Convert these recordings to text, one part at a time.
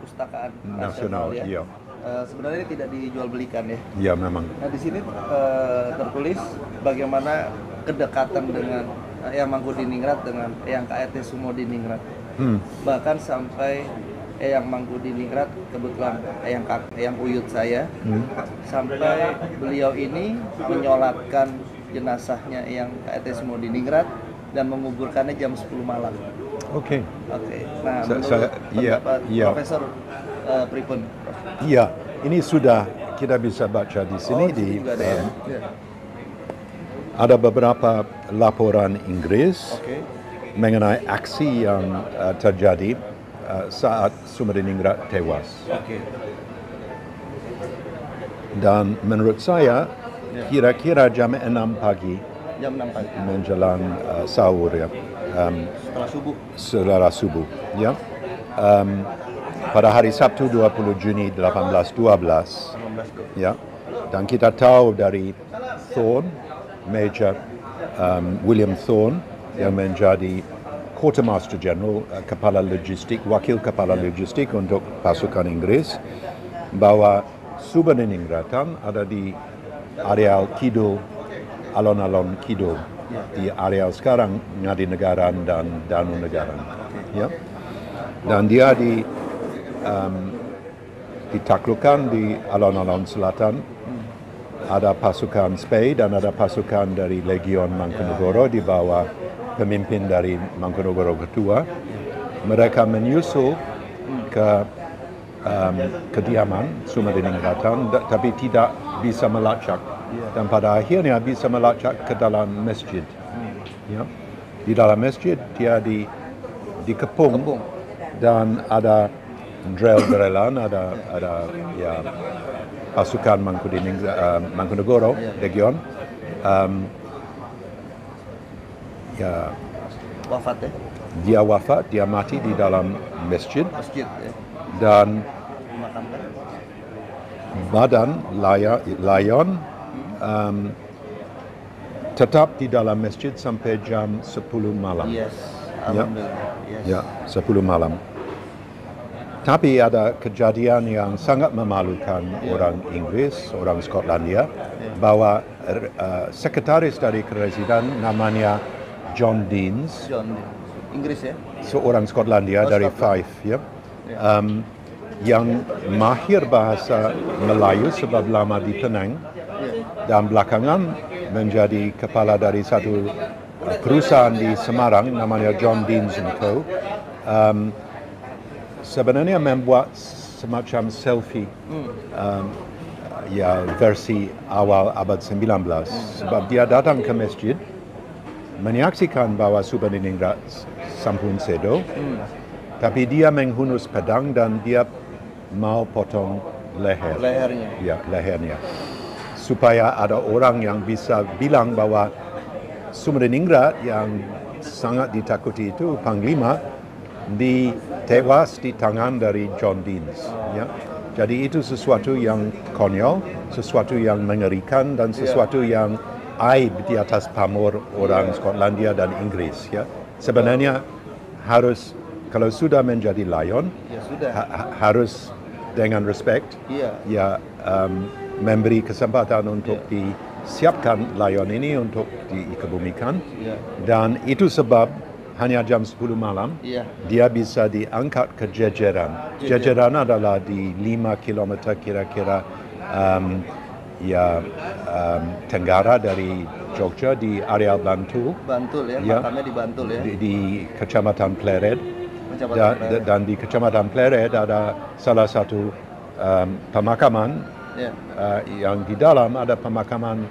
perpustakaan nasional, ya. iya. Sebenarnya ini tidak dijual belikan ya. Iya memang. Nah di sini tertulis bagaimana kedekatan dengan Eyang Mangkubumi dengan Eyang KRT Sumodiningrat. Bahkan sampai Eyang Mangkubumi kebetulan Eyang Uyut saya, sampai beliau ini menyolatkan jenazahnya Eyang KRT Sumodiningrat dan menguburkannya jam 10 malam. Oke. Nah, menurut pendapat Profesor Pripun? Iya, ini sudah kita bisa baca di sini ada beberapa laporan Inggris mengenai aksi yang terjadi saat Sumodiningrat tewas. Dan menurut saya kira-kira jam 6 pagi menjelang sahur ya. Setelah subuh ya. Pada hari Sabtu 20 Juni 1812 ya. Dan kita tahu dari Thorne, Major William Thorne yang menjadi Quartermaster General, kepala logistik, wakil kepala logistik untuk pasukan Inggris, bahwa Sumodiningrat ada di areal kidul, alon-alon kidul, di areal sekarang Ngadinegara dan Danunegara, ya. Dan dia ditaklukkan di alon-alon selatan. Ada pasukan Spey dan ada pasukan dari Legion Mangkunegoro di bawah pemimpin dari Mangkunegoro Ketua. Mereka menyusul ke kediaman Sumodiningrat, tapi tidak bisa melacak. Dan pada akhirnya bisa melacak ke dalam masjid. Ya. Di dalam masjid dia dikepung dan ada drill-drillan, ada ya pasukan Mangkunegoro Legion ya Wafat ya? Dia wafat, dia mati di dalam masjid ya. Dan badan Lion tetap di dalam masjid sampai jam 10 malam. Yes. Ya, 10 malam. Tapi ada kejadian yang sangat memalukan orang Inggris, orang Skotlandia, bahwa sekretaris dari kerajaan namanya John Deans, Inggris ya? seorang Skotlandia dari Fife, ya, yang mahir bahasa Melayu sebab lama di Penang, dan belakangan menjadi kepala dari satu perusahaan di Semarang namanya John Deans & Co. Sebenarnya membuat semacam selfie ya versi awal abad 19 sebab dia datang ke masjid menyaksikan bahwa Sumodiningrat sampun sedo, tapi dia menghunus pedang dan dia mau potong lehernya supaya ada orang yang bisa bilang bahwa Sumodiningrat yang sangat ditakuti itu Panglima tewas di tangan dari John Deans. Ya. Jadi itu sesuatu yang konyol, sesuatu yang mengerikan dan sesuatu yang aib di atas pamor orang Skotlandia dan Inggris. Ya. Sebenarnya harus kalau sudah menjadi Lion, harus dengan respect, ya memberi kesempatan untuk disiapkan Lion ini untuk dikebumikan. Dan itu sebab hanya jam 10 malam, dia bisa diangkat ke Jejeran. Jejeran adalah di 5 km kira-kira tenggara dari Jogja, di area Bantul. Bantul ya, makamnya di Bantul ya. Di Kecamatan Plered. Dan di Kecamatan Plered ada salah satu pemakaman yang di dalam ada pemakaman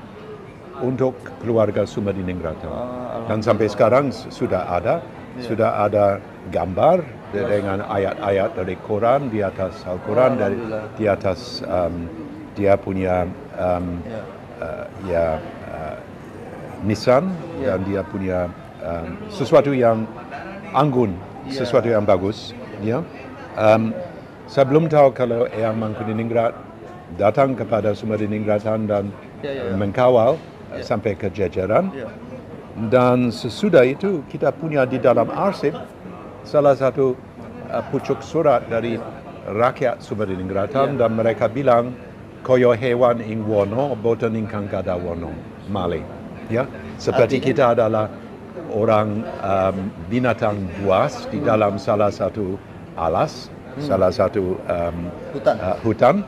untuk keluarga Sumodiningrat. Dan sampai sekarang sudah ada gambar dengan ayat-ayat dari Quran di atas Al-Quran, di atas dia punya nisan, dan dia punya sesuatu yang anggun, sesuatu yang bagus. Ya. Saya belum tahu kalau Eyang Mangkubumi datang kepada Sumodiningrat dan mengkawal sampai ke Jejeran. Dan sesudah itu kita punya di dalam arsip salah satu pucuk surat dari rakyat Sumediningrat dan mereka bilang koyo hewan ing wono boten ingkang kada wono male. Ya, seperti kita adalah orang binatang buas di dalam salah satu alas, salah satu hutan,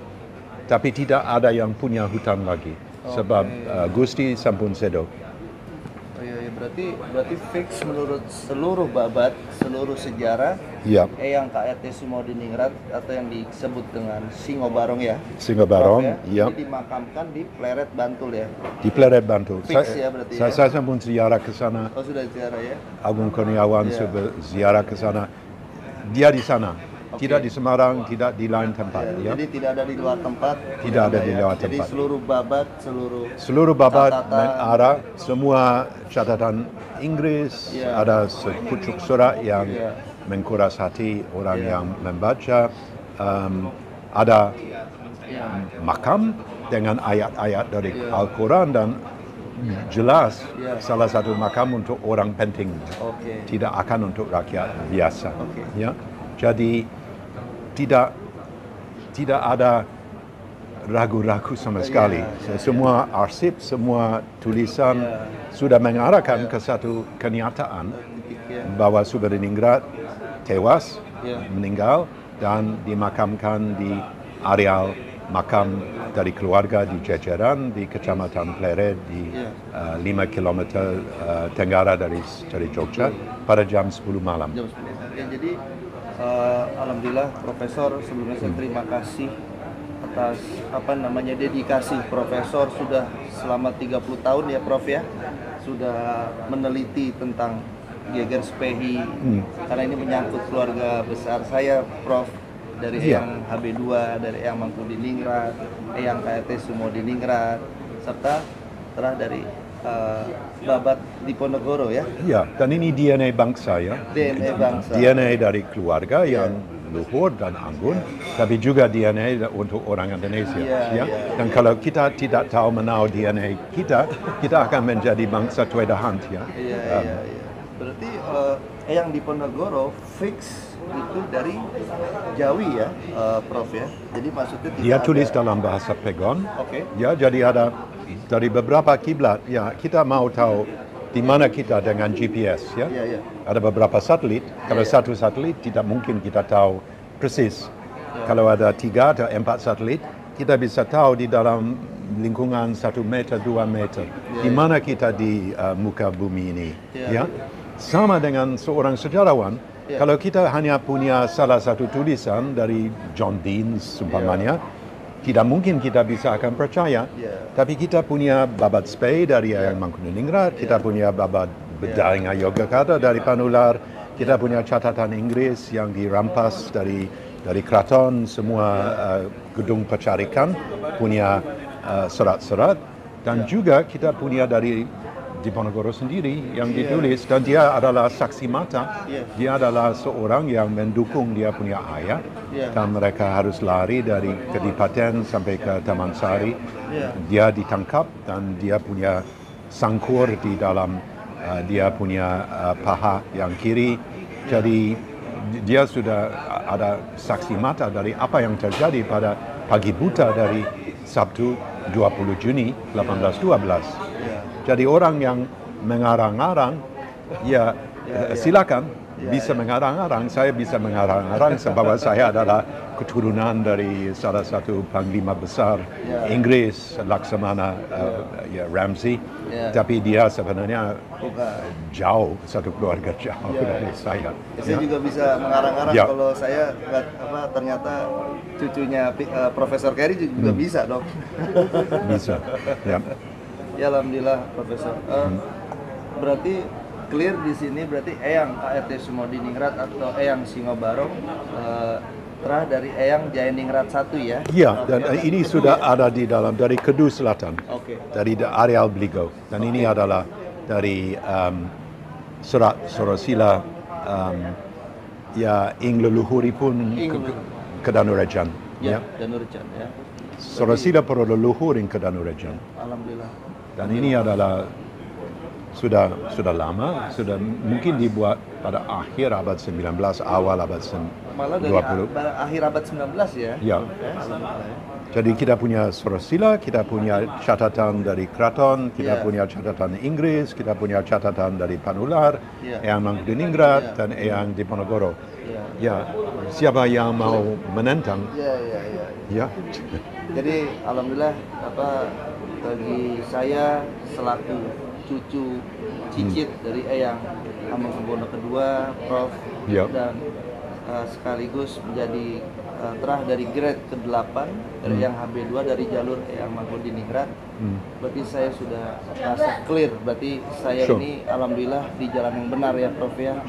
tapi tidak ada yang punya hutan lagi sebab Gusti sampun sedo. Oh iya, berarti fix menurut seluruh babat, seluruh sejarah, Eyang KRT Sumodiningrat atau yang disebut dengan Singo Barong ya. Singo Barong, ya. Jadi dimakamkan di Pleret Bantul ya. Di Pleret Bantul. Fix ya berarti. Saya sampun ziarah ke sana. Oh sudah ziarah ya. Agung Kurniawan sudah ziarah ke sana. Dia di sana. Tidak di Semarang, tidak di lain tempat. Ya. Jadi tidak ada di luar tempat. Tidak ada di luar tempat. Jadi seluruh babat ada semua catatan Inggris, ada sepucuk surat yang mengkuras hati orang yang membaca, ada makam dengan ayat-ayat dari Al-Quran dan jelas salah satu makam untuk orang penting, tidak akan untuk rakyat biasa. Ya. Jadi tidak ada ragu-ragu sama sekali. Semua arsip, semua tulisan sudah mengarahkan ke satu kenyataan bahwa Sumediningrat tewas, meninggal dan dimakamkan di areal makam dari keluarga di Jejeran di Kecamatan Pleret di 5 km tenggara dari Jogja pada jam 10 malam. Jadi alhamdulillah Profesor, sebelumnya saya terima kasih atas dedikasi Profesor sudah selama 30 tahun ya Prof ya, sudah meneliti tentang Geger Spehi karena ini menyangkut keluarga besar saya Prof, dari Eyang HB2, dari Eyang Mangkudiningrat, Eyang KRT Sumodiningrat, serta dari babat Diponegoro ya. Ya, dan ini DNA bangsa ya. DNA bangsa. DNA dari keluarga yang luhur dan anggun, tapi juga DNA untuk orang Indonesia. Dan kalau kita tidak tahu menau DNA kita akan menjadi bangsa tuedahan ya. Berarti Eyang Diponegoro fix itu dari Jawi ya, Prof ya. Jadi maksudnya dia tulis dalam bahasa Pegon. Ya, jadi ada dari beberapa kiblat. Ya, kita mau tahu di mana kita dengan GPS ya. Ada beberapa satelit. Kalau satu satelit tidak mungkin kita tahu persis. Kalau ada 3 atau 4 satelit, kita bisa tahu di dalam lingkungan 1 meter, 2 meter. Di mana kita di muka bumi ini. Ya. Sama dengan seorang sejarawan. Kalau kita hanya punya salah satu tulisan dari John Dean umpamanya, tidak mungkin kita bisa akan percaya. Tapi kita punya babat Spey dari Eyang Mangkudiningrat, kita punya babat Bedainga Yogyakarta dari Panular, kita punya catatan Inggris yang dirampas dari keraton, semua gedung pecarikan punya surat-surat, dan juga kita punya dari Diponegoro sendiri yang ditulis, dan dia adalah saksi mata. Dia adalah seorang yang mendukung dia punya ayah, dan mereka harus lari dari Kedipaten sampai ke Taman Sari. Dia ditangkap dan dia punya sangkur di dalam dia punya paha yang kiri. Jadi dia sudah ada saksi mata dari apa yang terjadi pada pagi buta dari Sabtu 20 Juni 1812. Jadi orang yang mengarang-arang, silakan bisa mengarang-arang. Saya bisa mengarang-arang sebab saya adalah keturunan dari salah satu panglima besar Inggris, Laksamana Ramsay. Tapi dia sebenarnya jauh, satu keluarga jauh dari saya. Saya juga bisa mengarang-arang kalau saya ternyata cucunya Profesor Carey juga bisa dong. Bisa, ya. Ya alhamdulillah Profesor. Berarti clear di sini berarti Eyang KRT Sumodiningrat atau Eyang Singo Barong dari Eyang Jayaningrat 1 ya? Iya, dan ini sudah ada di dalam dari Kedu Selatan, dari areal Bligo, dan ini adalah dari surat Sorosila ing leluhuripun ke Danurejan. Danurejan ya. Sorosila para leluhur ing ke Danurejan. Alhamdulillah. Dan ini adalah sudah lama, sudah mungkin dibuat pada akhir abad 19, awal abad malah dari 20. akhir abad 19 ya. Ya. Alhamdulillah ya. Jadi kita punya Surasila, kita punya catatan dari Keraton, kita Ya. punya catatan Inggris, kita punya catatan dari Panular, Ya. Eyang Mangkunegara Ya. dan Eyang Diponegoro. Ya. Ya, siapa yang mau menentang? Ya. Ya, Jadi alhamdulillah bagi saya selaku cucu cicit dari Eyang Hamengkubuwono II, Prof, Ya. dan sekaligus menjadi terah dari grade ke-8 dari yang HB2 dari jalur Eyang Mangkudiningrat. Berarti saya sudah rasa clear, berarti saya Sure. ini alhamdulillah di jalan yang benar ya Prof ya.